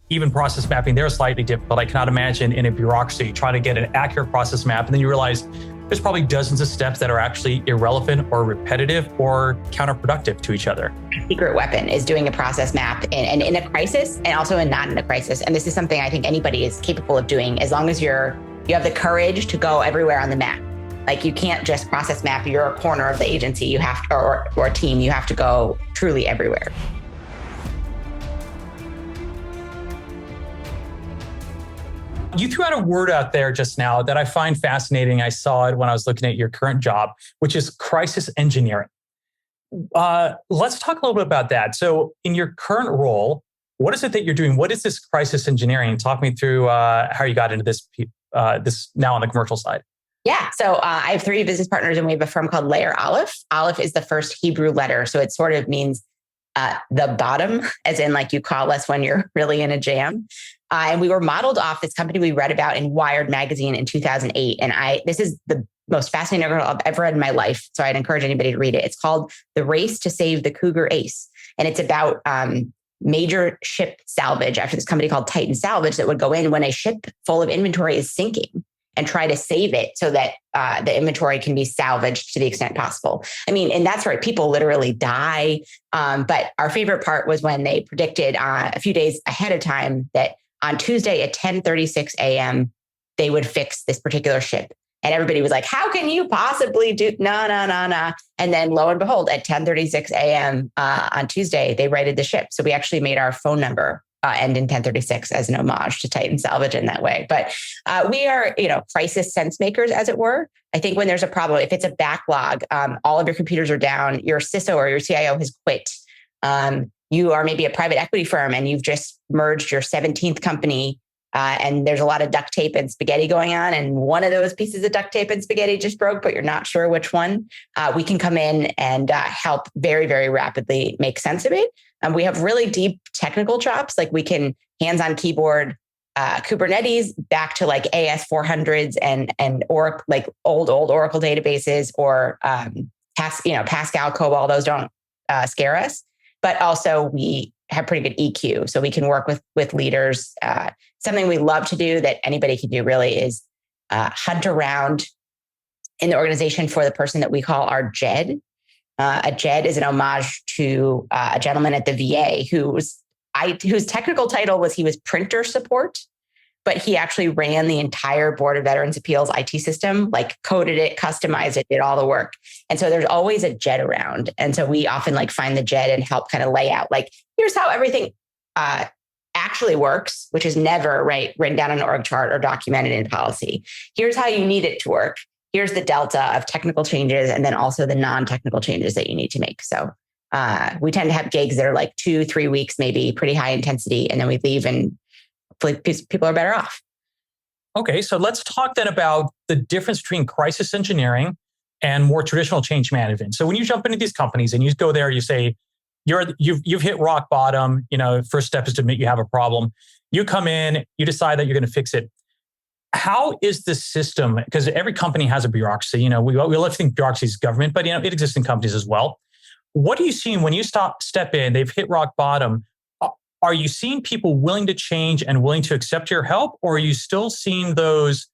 even process mapping, they're slightly difficult. I cannot imagine in a bureaucracy trying to get an accurate process map, and then you realize there's probably dozens of steps that are actually irrelevant or repetitive or counterproductive to each other. Secret weapon is doing a process map and in a crisis and also not in a crisis. And this is something I think anybody is capable of doing as long as you have the courage to go everywhere on the map. Like you can't just process map your corner of the agency. You have to, or team, you have to go truly everywhere. You threw out a word out there just now that I find fascinating. I saw it when I was looking at your current job, which is crisis engineering. Let's talk a little bit about that. So in your current role, what is it that you're doing? What is this crisis engineering? Talk me through how you got into this now on the commercial side. Yeah. So I have 3 business partners and we have a firm called Layer Aleph. Aleph is the first Hebrew letter. So it sort of means the bottom, as in like you call us when you're really in a jam. And we were modeled off this company we read about in Wired magazine in 2008. And this is the most fascinating article I've ever read in my life. So I'd encourage anybody to read it. It's called The Race to Save the Cougar Ace. And it's about major ship salvage after this company called Titan Salvage that would go in when a ship full of inventory is sinking and try to save it so that the inventory can be salvaged to the extent possible. I mean, and that's right, people literally die. But our favorite part was when they predicted a few days ahead of time that on Tuesday at 10:36 a.m., they would fix this particular ship. And everybody was like, how can you possibly do? No. And then lo and behold, at 10:36 a.m. On Tuesday, they righted the ship. So we actually made our phone number end in 1036 as an homage to Titan Salvage in that way. But we are, crisis sense makers, as it were. I think when there's a problem, if it's a backlog, all of your computers are down, your CISO or your CIO has quit. You are maybe a private equity firm and you've just merged your 17th company and there's a lot of duct tape and spaghetti going on. And one of those pieces of duct tape and spaghetti just broke, but you're not sure which one. We can come in and help very, very rapidly make sense of it. We have really deep technical chops. Like we can hands-on keyboard Kubernetes back to like AS400s or like old Oracle databases or Pascal, COBOL. Those don't scare us. But also we have pretty good EQ. So we can work with leaders. Something we love to do that anybody can do really is hunt around in the organization for the person that we call our JED. A JED is an homage to a gentleman at the VA whose technical title was he was printer support, but he actually ran the entire Board of Veterans Appeals IT system, like coded it, customized it, did all the work. And so there's always a JED around. And so we often find the JED and help kind of lay out, here's how everything actually works, which is never written down on an org chart or documented in policy. Here's how you need it to work. Here's the delta of technical changes and then also the non-technical changes that you need to make. So we tend to have gigs that are 2-3 weeks, maybe pretty high intensity, and then we leave and people are better off. Okay, so let's talk then about the difference between crisis engineering and more traditional change management. So when you jump into these companies and you go there, you say, you've hit rock bottom. First step is to admit you have a problem. You come in, you decide that you're going to fix it. How is the system? Because every company has a bureaucracy. We love to think bureaucracy is government, but it exists in companies as well. What are you seeing when you step in? They've hit rock bottom. Are you seeing people willing to change and willing to accept your help, or are you still seeing those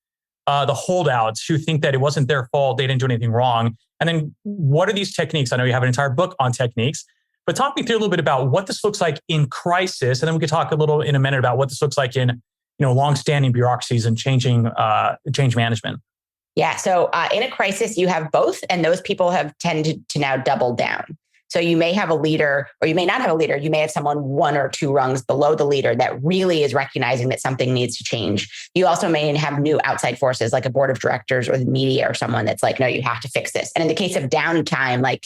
the holdouts who think that it wasn't their fault, they didn't do anything wrong? And then what are these techniques? I know you have an entire book on techniques, but talk me through a little bit about what this looks like in crisis, and then we could talk a little in a minute about what this looks like in long-standing bureaucracies and change management. Yeah. So in a crisis, you have both, and those people have tended to now double down. So you may have a leader, or you may not have a leader. You may have someone 1 or 2 rungs below the leader that really is recognizing that something needs to change. You also may have new outside forces, like a board of directors or the media or someone that's no, you have to fix this. And in the case of downtime,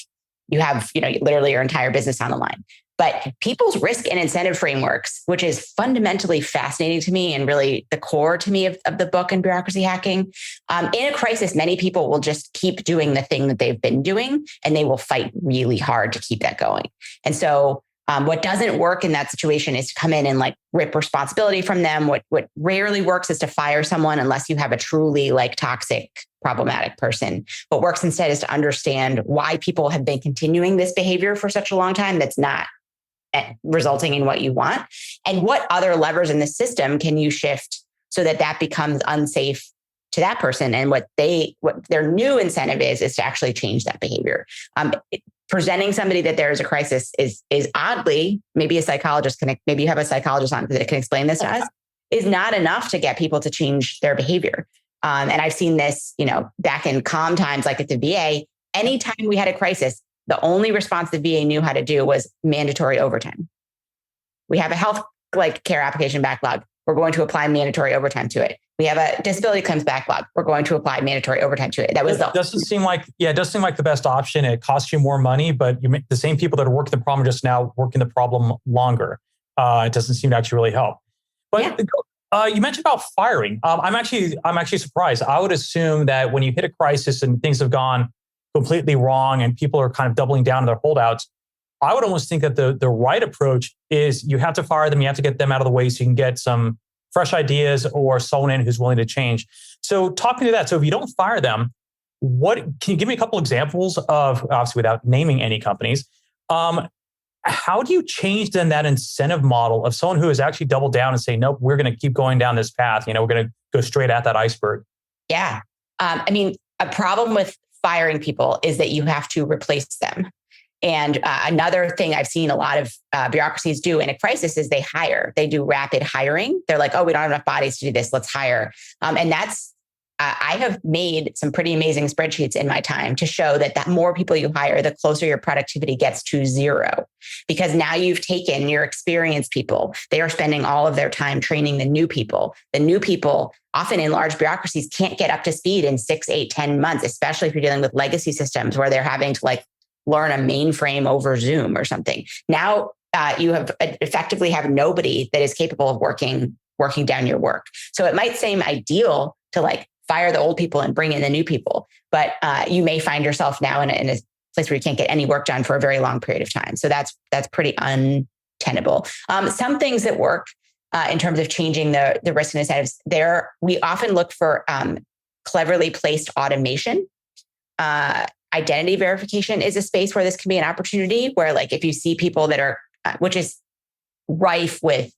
you have, literally your entire business on the line. But people's risk and incentive frameworks, which is fundamentally fascinating to me and really the core to me of the book and bureaucracy hacking. In a crisis, many people will just keep doing the thing that they've been doing, and they will fight really hard to keep that going. And so what doesn't work in that situation is to come in and rip responsibility from them. What rarely works is to fire someone unless you have a truly toxic, problematic person. What works instead is to understand why people have been continuing this behavior for such a long time that's not resulting in what you want? And what other levers in the system can you shift so that that becomes unsafe to that person? And what their new incentive is to actually change that behavior. Presenting somebody that there is a crisis is oddly, maybe a psychologist maybe you have a psychologist on that can explain this to us, is not enough to get people to change their behavior. And I've seen this, back in calm times, like at the VA, anytime we had a crisis, the only response the VA knew how to do was mandatory overtime. We have a health care application backlog. We're going to apply mandatory overtime to it. We have a disability claims backlog. We're going to apply mandatory overtime to it. That was it doesn't seem like the best option. It costs you more money, but the same people that are working the problem are just now working the problem longer. It doesn't seem to actually really help. But you mentioned about firing. I'm actually surprised. I would assume that when you hit a crisis and things have gone completely wrong and people are kind of doubling down on their holdouts, I would almost think that the right approach is you have to fire them. You have to get them out of the way so you can get some fresh ideas or someone in who's willing to change. So talking to that. So if you don't fire them, can you give me a couple examples of, obviously without naming any companies, how do you change then that incentive model of someone who has actually doubled down and say, nope, we're going to keep going down this path. We're going to go straight at that iceberg. Yeah. A problem with firing people is that you have to replace them. And another thing I've seen a lot of bureaucracies do in a crisis is they hire. They do rapid hiring. They're like, oh, we don't have enough bodies to do this. Let's hire. And that's, I have made some pretty amazing spreadsheets in my time to show that more people you hire, the closer your productivity gets to zero. Because now you've taken your experienced people. They are spending all of their time training the new people. The new people, often in large bureaucracies, can't get up to speed in 6, 8, 10 months, especially if you're dealing with legacy systems where they're having to learn a mainframe over Zoom or something. Now you have effectively have nobody that is capable of working down your work. So it might seem ideal to fire the old people and bring in the new people, but you may find yourself now in a place where you can't get any work done for a very long period of time. So that's pretty untenable. Some things that work in terms of changing the risk and incentives, we often look for cleverly placed automation. Identity verification is a space where this can be an opportunity where if you see people that are, which is rife with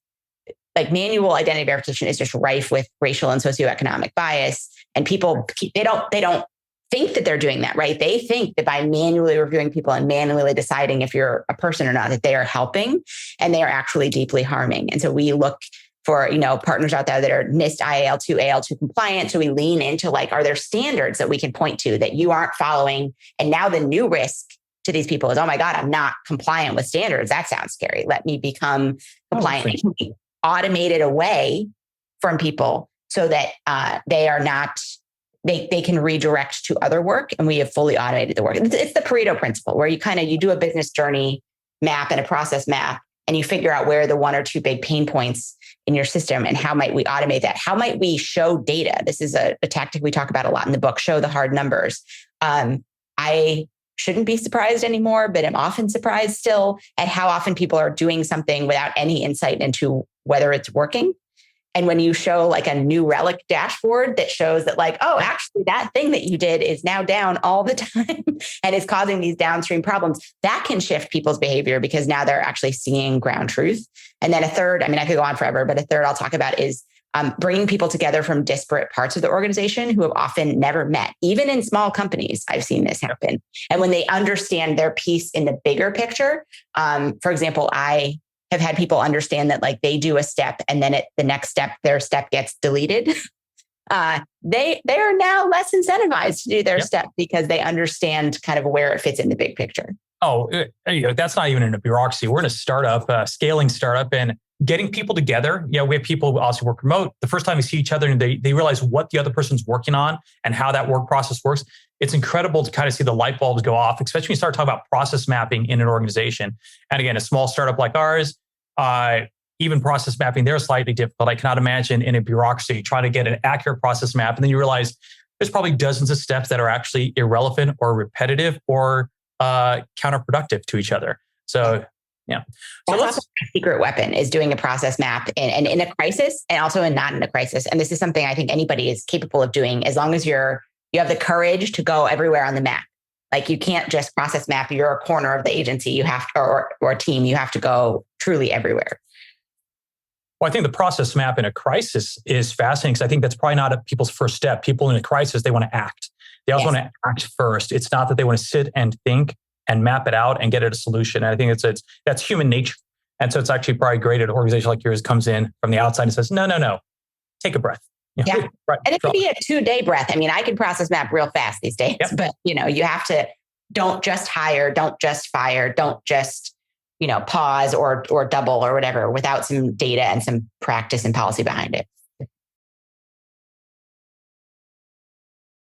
manual identity verification is just rife with racial and socioeconomic bias. And people, they don't think that they're doing that, right? They think that by manually reviewing people and manually deciding if you're a person or not, that they are helping, and they are actually deeply harming. And so we look for, partners out there that are NIST IAL2, AL2 compliant. So we lean into are there standards that we can point to that you aren't following? And now the new risk to these people is, oh my God, I'm not compliant with standards. That sounds scary. Let me become compliant. It can be automated away from people so that they are not, they can redirect to other work, and we have fully automated the work. It's the Pareto principle where you do a business journey map and a process map, and you figure out where are the one or two big pain points in your system and how might we automate that? How might we show data? This is a tactic we talk about a lot in the book, show the hard numbers. I shouldn't be surprised anymore, but I'm often surprised still at how often people are doing something without any insight into whether it's working. And when you show a new relic dashboard that shows that actually that thing that you did is now down all the time and is causing these downstream problems, that can shift people's behavior because now they're actually seeing ground truth. And then a third, I could go on forever, but a third I'll talk about is bringing people together from disparate parts of the organization who have often never met. Even in small companies, I've seen this happen. And when they understand their piece in the bigger picture, for example, I have had people understand that they do a step and then the next step, their step gets deleted. They are now less incentivized to do their step because they understand kind of where it fits in the big picture. Oh, that's not even in a bureaucracy. We're in a startup, scaling startup, and getting people together. We have people who also work remote. The first time we see each other and they realize what the other person's working on and how that work process works. It's incredible to kind of see the light bulbs go off, especially when you start talking about process mapping in an organization. And again, a small startup like ours, even process mapping, they're slightly difficult. I cannot imagine in a bureaucracy trying to get an accurate process map. And then you realize there's probably dozens of steps that are actually irrelevant or repetitive or counterproductive to each other. So, yeah. So that's also a secret weapon is doing a process map and in a crisis and also not in a crisis. And this is something I think anybody is capable of doing as long as you have the courage to go everywhere on the map. Like you can't just process map your corner of the agency. You have to, or team, you have to go truly everywhere. Well, I think the process map in a crisis is fascinating because I think that's probably not people's first step. People in a crisis, they want to act. They also want to act first. It's not that they want to sit and think and map it out and get it a solution. And I think that's human nature. And so it's actually probably great at an organization like yours comes in from the outside and says, no, take a breath. Yeah. Right, and it could be a 2-day breath. I mean, I can process map real fast these days, but you have to, don't just hire, don't just fire, don't just, pause or double or whatever without some data and some practice and policy behind it.